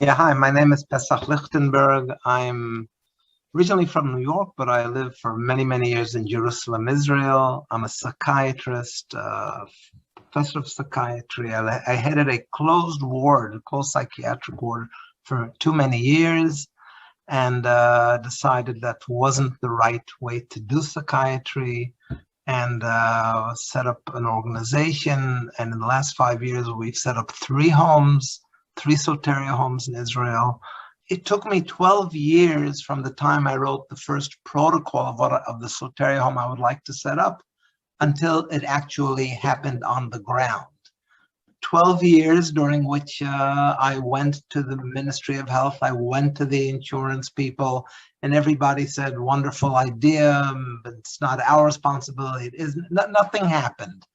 Yeah, hi, my name is Pesach Lichtenberg. I'm originally from New York, but I lived for many, many years in Jerusalem, Israel. I'm a psychiatrist, professor of psychiatry. I headed a closed ward, a closed psychiatric ward for too many years, and decided that wasn't the right way to do psychiatry, and set up an organization. And in the last 5 years, we've set up three homes, three Soteria homes in Israel. It took me 12 years from the time I wrote the first protocol of the Soteria home I would like to set up until it actually happened on the ground. 12 years during which I went to the Ministry of Health, I went to the insurance people, and everybody said, wonderful idea, but it's not our responsibility. It is, nothing happened.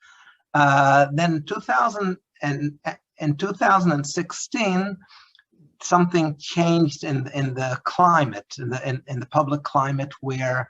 Then 2000 and in 2016, something changed in the climate, in the public climate, where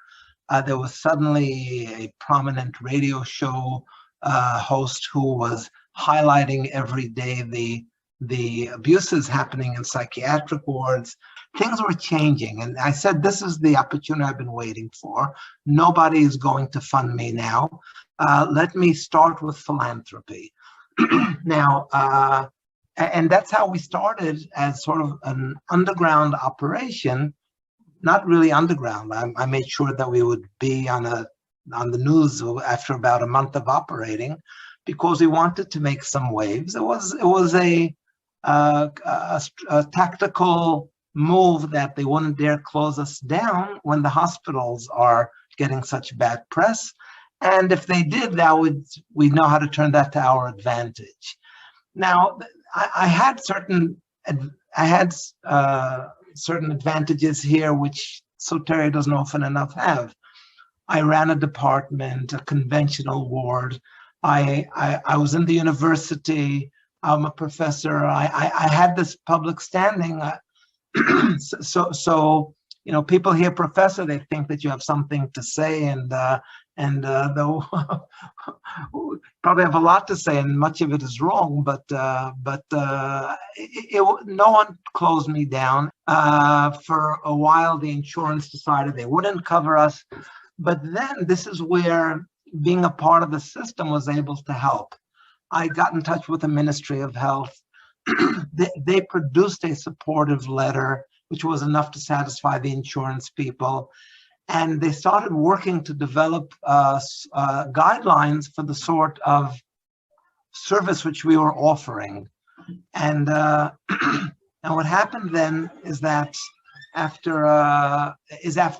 there was suddenly a prominent radio show host who was highlighting every day the abuses happening in psychiatric wards. Things were changing, and I said, this is the opportunity I've been waiting for. Nobody is going to fund me now. Let me start with philanthropy. Now, and that's how we started, as sort of an underground operation. Not really underground. I made sure that we would be on the news after about a month of operating, because we wanted to make some waves. It was a tactical move that they wouldn't dare close us down when the hospitals are getting such bad press. And if they did, we know how to turn that to our advantage. Now, I had certain advantages here, which Soteria doesn't often enough have. I ran a department, a conventional ward. I was in the university. I'm a professor. I had this public standing. So people hear professor, they think that you have something to say, and though probably have a lot to say, and much of it is wrong, but no one closed me down. For a while, the insurance decided they wouldn't cover us, but then this is where being a part of the system was able to help. I got in touch with the Ministry of Health. They produced a supportive letter, which was enough to satisfy the insurance people. And they started working to develop guidelines for the sort of service which we were offering. And and what happened then is that after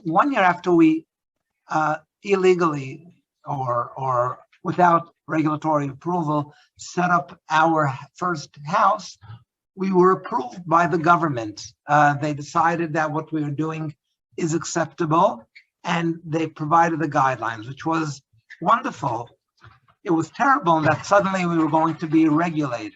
1 year after we illegally or without regulatory approval set up our first house, we were approved by the government. They decided that what we were doing is acceptable, and they provided the guidelines, which was wonderful. It was terrible in that suddenly we were going to be regulated,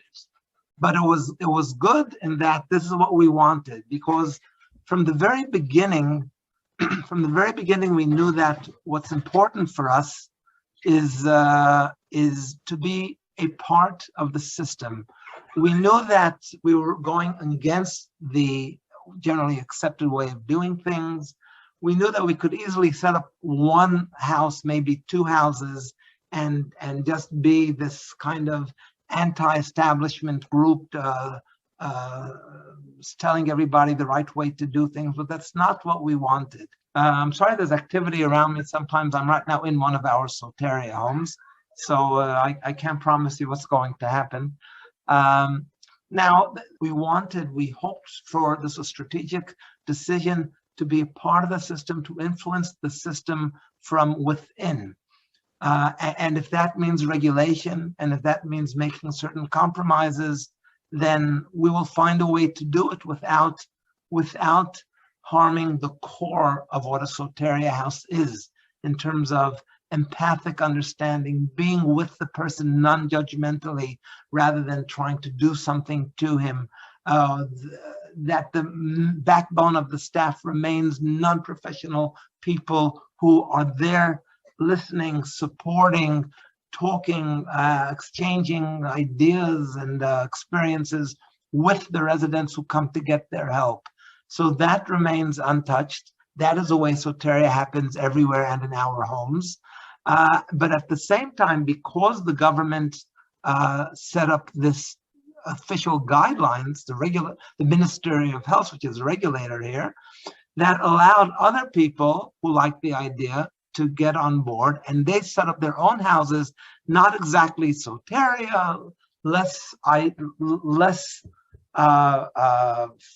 but it was good in that this is what we wanted, because from the very beginning, we knew that what's important for us is to be a part of the system. We knew that we were going against the generally accepted way of doing things. We knew that we could easily set up one house, maybe two houses, and just be this kind of anti-establishment group telling everybody the right way to do things, but that's not what we wanted. I'm sorry, there's activity around me. Sometimes I'm right now in one of our Soteria homes, so I can't promise you what's going to happen. Now, we hoped for this, a strategic decision to be a part of the system, to influence the system from within. And if that means regulation, and if that means making certain compromises, then we will find a way to do it without harming the core of what a Soteria house is, in terms of empathic understanding, being with the person non-judgmentally rather than trying to do something to him. That the backbone of the staff remains non-professional people who are there listening, supporting, talking, exchanging ideas and experiences with the residents who come to get their help. So that remains untouched. That is the way Soteria happens everywhere and in our homes. But at the same time, because the government set up this official guidelines, the Ministry of Health, which is a regulator here, that allowed other people who like the idea to get on board, and they set up their own houses, not exactly Soteria, less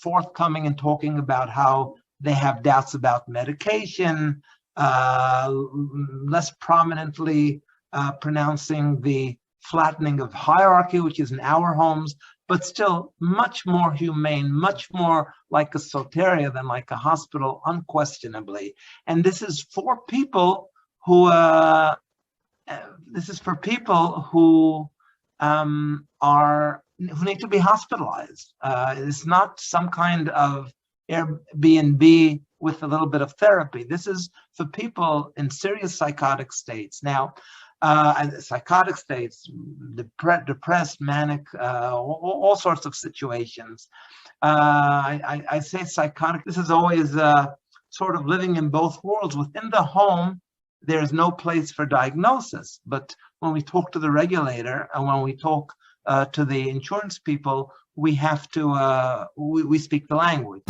forthcoming and talking about how they have doubts about medication, less prominently pronouncing the flattening of hierarchy, which is in our homes, but still much more humane, much more like a Soteria than like a hospital, unquestionably. And this is for people who who need to be hospitalized. It's not some kind of Airbnb with a little bit of therapy. This is for people in serious psychotic states. Now, psychotic states, depressed, manic, all sorts of situations. I say psychotic. This is always sort of living in both worlds. Within the home, there's no place for diagnosis. But when we talk to the regulator and when we talk to the insurance people, we have to, we speak the language.